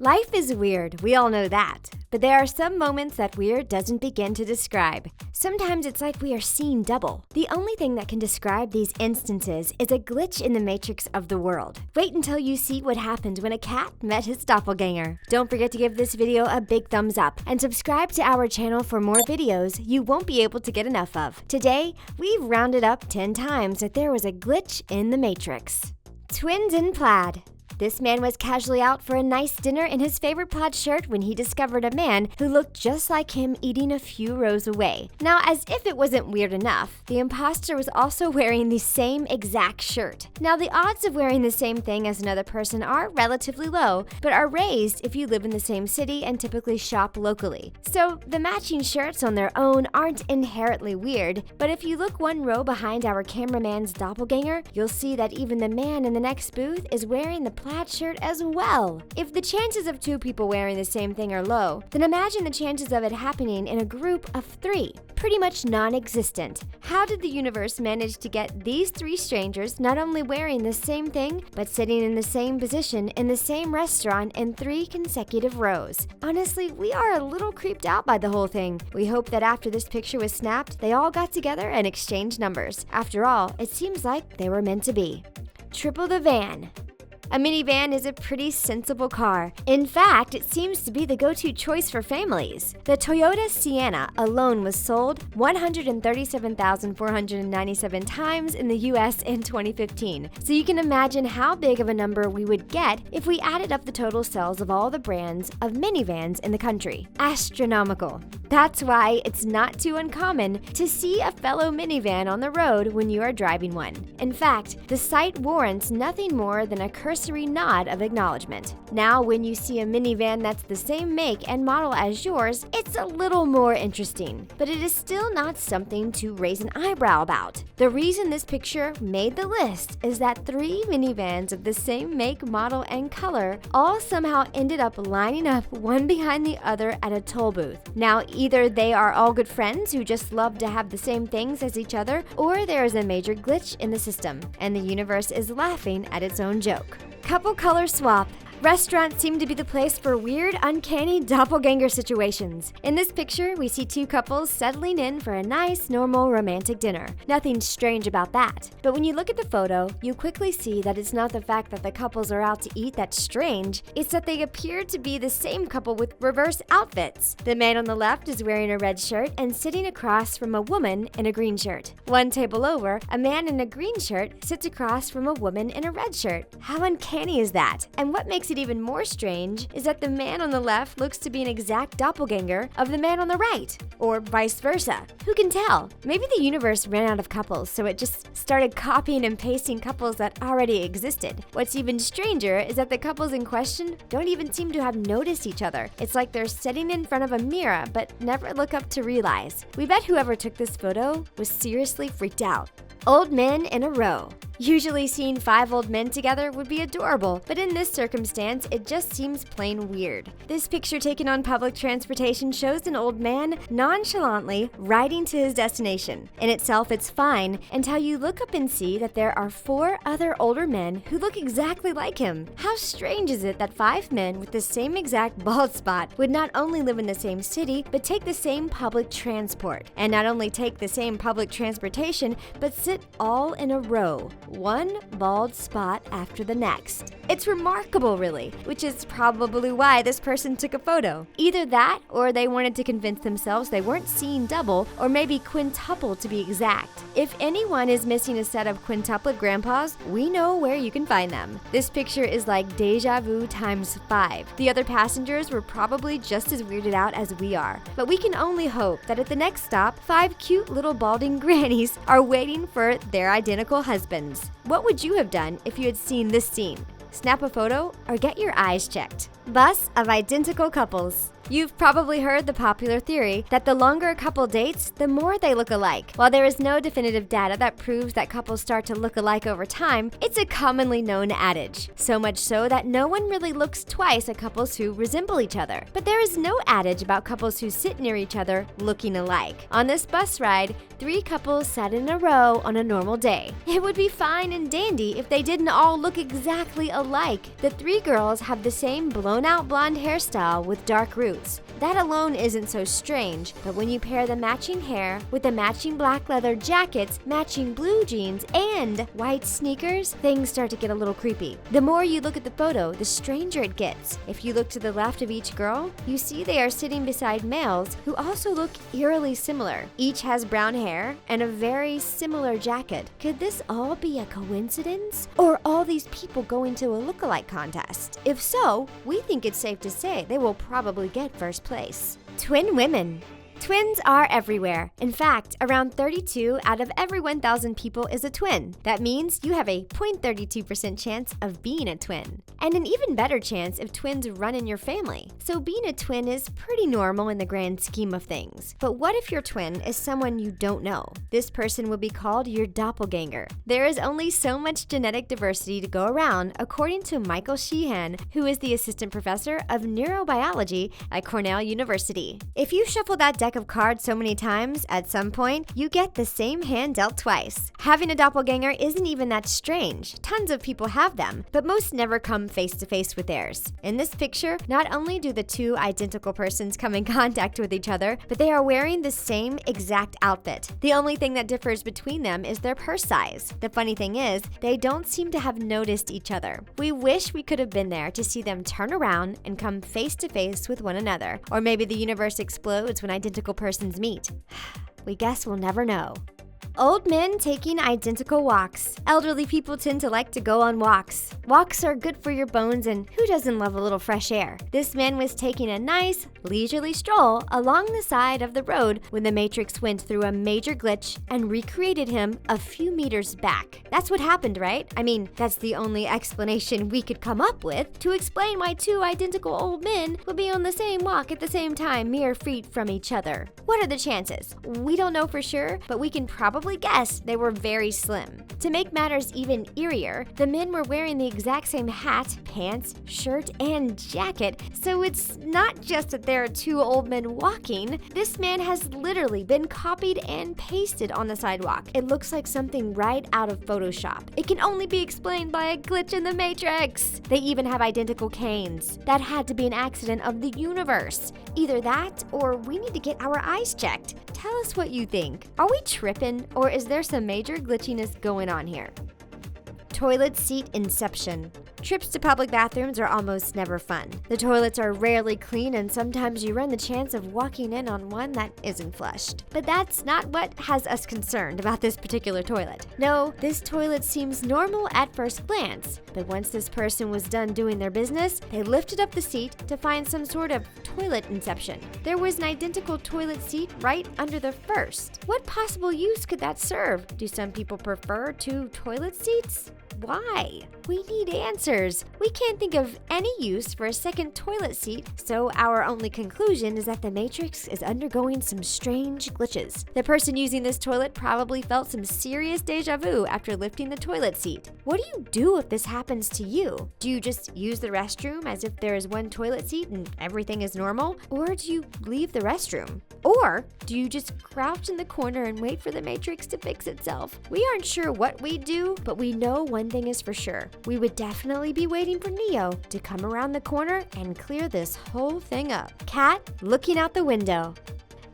Life is weird, we all know that. But there are some moments that weird doesn't begin to describe. Sometimes it's like we are seeing double. The only thing that can describe these instances is a glitch in the matrix of the world. Wait until you see what happened when a cat met his doppelganger. Don't forget to give this video a big thumbs up and subscribe to our channel for more videos you won't be able to get enough of. Today, we've rounded up 10 times that there was a glitch in the matrix. Twins in plaid. This man was casually out for a nice dinner in his favorite plaid shirt when he discovered a man who looked just like him eating a few rows away. Now, as if it wasn't weird enough, the imposter was also wearing the same exact shirt. Now, the odds of wearing the same thing as another person are relatively low, but are raised if you live in the same city and typically shop locally. So, the matching shirts on their own aren't inherently weird, but if you look one row behind our cameraman's doppelganger, you'll see that even the man in the next booth is wearing the plaid shirt as well. If the chances of two people wearing the same thing are low, then imagine the chances of it happening in a group of 3. Pretty much non-existent. How did the universe manage to get these 3 strangers not only wearing the same thing, but sitting in the same position in the same restaurant in 3 consecutive rows? Honestly, we are a little creeped out by the whole thing. We hope that after this picture was snapped, they all got together and exchanged numbers. After all, it seems like they were meant to be. Triple the van. A minivan is a pretty sensible car. In fact, it seems to be the go-to choice for families. The Toyota Sienna alone was sold 137,497 times in the US in 2015. So you can imagine how big of a number we would get if we added up the total sales of all the brands of minivans in the country. Astronomical. That's why it's not too uncommon to see a fellow minivan on the road when you are driving one. In fact, the sight warrants nothing more than a cursory nod of acknowledgement. Now, when you see a minivan that's the same make and model as yours, it's a little more interesting, but it is still not something to raise an eyebrow about. The reason this picture made the list is that 3 minivans of the same make, model, and color all somehow ended up lining up one behind the other at a toll booth. Now, either they are all good friends who just love to have the same things as each other, or there is a major glitch in the system, and the universe is laughing at its own joke. Couple color swap. Restaurants seem to be the place for weird, uncanny doppelganger situations. In this picture, we see 2 couples settling in for a nice, normal, romantic dinner. Nothing strange about that. But when you look at the photo, you quickly see that it's not the fact that the couples are out to eat that's strange, it's that they appear to be the same couple with reverse outfits. The man on the left is wearing a red shirt and sitting across from a woman in a green shirt. One table over, a man in a green shirt sits across from a woman in a red shirt. How uncanny is that? And what makes it even more strange is that the man on the left looks to be an exact doppelganger of the man on the right, or vice versa. Who can tell? Maybe the universe ran out of couples, so it just started copying and pasting couples that already existed. What's even stranger is that the couples in question don't even seem to have noticed each other. It's like they're sitting in front of a mirror but never look up to realize. We bet whoever took this photo was seriously freaked out. Old men in a row. Usually seeing 5 old men together would be adorable, but in this circumstance, it just seems plain weird. This picture taken on public transportation shows an old man nonchalantly riding to his destination. In itself, it's fine until you look up and see that there are 4 other older men who look exactly like him. How strange is it that 5 men with the same exact bald spot would not only live in the same city, but take the same public transport, and not only take the same public transportation, but sit all in a row. One bald spot after the next. It's remarkable, really, which is probably why this person took a photo. Either that, or they wanted to convince themselves they weren't seeing double, or maybe quintuple to be exact. If anyone is missing a set of quintuplet grandpas, we know where you can find them. This picture is like deja vu times 5. The other passengers were probably just as weirded out as we are. But we can only hope that at the next stop, 5 cute little balding grannies are waiting for their identical husbands. What would you have done if you had seen this scene? Snap a photo or get your eyes checked. Bus of identical couples. You've probably heard the popular theory that the longer a couple dates, the more they look alike. While there is no definitive data that proves that couples start to look alike over time, it's a commonly known adage. So much so that no one really looks twice at couples who resemble each other. But there is no adage about couples who sit near each other looking alike. On this bus ride, 3 couples sat in a row on a normal day. It would be fine and dandy if they didn't all look exactly alike. The 3 girls have the same blown blown-out blonde hairstyle with dark roots. That alone isn't so strange, but when you pair the matching hair with the matching black leather jackets, matching blue jeans, and white sneakers, things start to get a little creepy. The more you look at the photo, the stranger it gets. If you look to the left of each girl, you see they are sitting beside males who also look eerily similar. Each has brown hair and a very similar jacket. Could this all be a coincidence? Or all these people going to a look-alike contest? If so, we think it's safe to say they will probably get first place. Twin women. Twins are everywhere. In fact, around 32 out of every 1,000 people is a twin. That means you have a 0.32% chance of being a twin. And an even better chance if twins run in your family. So being a twin is pretty normal in the grand scheme of things. But what if your twin is someone you don't know? This person will be called your doppelganger. There is only so much genetic diversity to go around, according to Michael Sheehan, who is the assistant professor of neurobiology at Cornell University. If you shuffle that deck of cards so many times, at some point, you get the same hand dealt twice. Having a doppelganger isn't even that strange. Tons of people have them, but most never come face to face with theirs. In this picture, not only do the two identical persons come in contact with each other, but they are wearing the same exact outfit. The only thing that differs between them is their purse size. The funny thing is, they don't seem to have noticed each other. We wish we could have been there to see them turn around and come face to face with one another. Or maybe the universe explodes when identical persons meet. We guess we'll never know. Old men taking identical walks. Elderly people tend to like to go on walks. Walks are good for your bones, and who doesn't love a little fresh air? This man was taking a nice, leisurely stroll along the side of the road when the Matrix went through a major glitch and recreated him a few meters back. That's what happened, right? I mean, that's the only explanation we could come up with to explain why two identical old men would be on the same walk at the same time, mere feet from each other. What are the chances? We don't know for sure, but we can probably guess they were very slim. To make matters even eerier, the men were wearing the exact same hat, pants, shirt, and jacket, so it's not just that there are two old men walking. This man has literally been copied and pasted on the sidewalk. It looks like something right out of Photoshop. It can only be explained by a glitch in the Matrix. They even have identical canes. That had to be an accident of the universe. Either that, or we need to get our eyes checked. Tell us what you think. Are we tripping, or is there some major glitchiness going on here? Toilet seat inception. Trips to public bathrooms are almost never fun. The toilets are rarely clean, and sometimes you run the chance of walking in on one that isn't flushed. But that's not what has us concerned about this particular toilet. No, this toilet seems normal at first glance, but once this person was done doing their business, they lifted up the seat to find some sort of toilet inception. There was an identical toilet seat right under the first. What possible use could that serve? Do some people prefer two toilet seats? Why? We need answers. We can't think of any use for a second toilet seat, so our only conclusion is that the Matrix is undergoing some strange glitches. The person using this toilet probably felt some serious deja vu after lifting the toilet seat. What do you do if this happens to you? Do you just use the restroom as if there is one toilet seat and everything is normal? Or do you leave the restroom? Or do you just crouch in the corner and wait for the Matrix to fix itself? We aren't sure what we'd do, but we know one thing is for sure. We would definitely be waiting for Neo to come around the corner and clear this whole thing up. Cat looking out the window.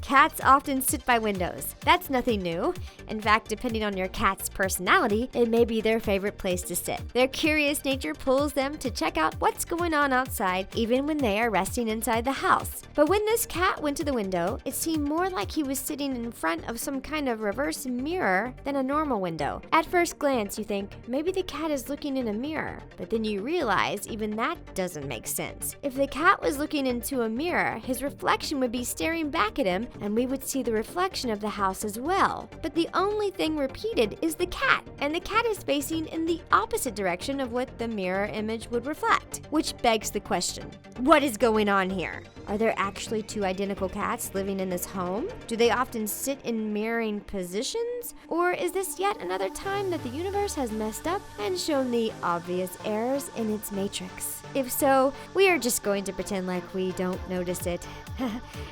Cats often sit by windows. That's nothing new. In fact, depending on your cat's personality, it may be their favorite place to sit. Their curious nature pulls them to check out what's going on outside, even when they are resting inside the house. But when this cat went to the window, it seemed more like he was sitting in front of some kind of reverse mirror than a normal window. At first glance, you think, maybe the cat is looking in a mirror. But then you realize even that doesn't make sense. If the cat was looking into a mirror, his reflection would be staring back at him, and we would see the reflection of the house as well. But the only thing repeated is the cat, and the cat is facing in the opposite direction of what the mirror image would reflect. Which begs the question, what is going on here? Are there actually two identical cats living in this home? Do they often sit in mirroring positions? Or is this yet another time that the universe has messed up and shown the obvious errors in its matrix? If so, we are just going to pretend like we don't notice it.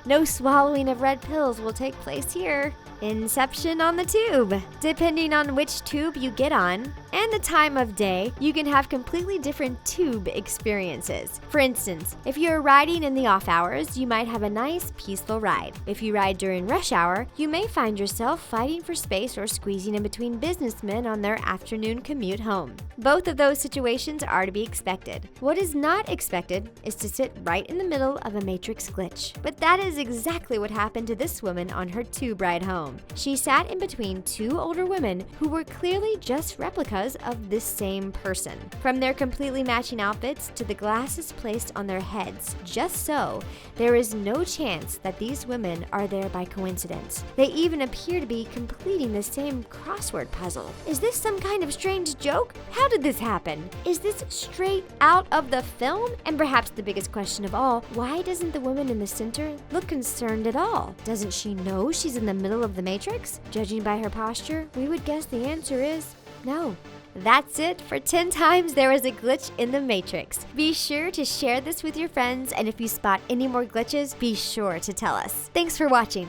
No swallowing of red pills will take place here. Inception on the tube. Depending on which tube you get on, and the time of day, you can have completely different tube experiences. For instance, if you're riding in the off hours, you might have a nice, peaceful ride. If you ride during rush hour, you may find yourself fighting for space or squeezing in between businessmen on their afternoon commute home. Both of those situations are to be expected. What is not expected is to sit right in the middle of a matrix glitch. But that is exactly what happened to this woman on her tube ride home. She sat in between two older women who were clearly just replicas of this same person. From their completely matching outfits to the glasses placed on their heads, just so, there is no chance that these women are there by coincidence. They even appear to be completing the same crossword puzzle. Is this some kind of strange joke? How did this happen? Is this straight out of the film? And perhaps the biggest question of all, why doesn't the woman in the center look concerned at all? Doesn't she know she's in the middle of the matrix? Judging by her posture, we would guess the answer is no. That's it for 10 times there was a glitch in the Matrix. Be sure to share this with your friends, and if you spot any more glitches, be sure to tell us. Thanks for watching.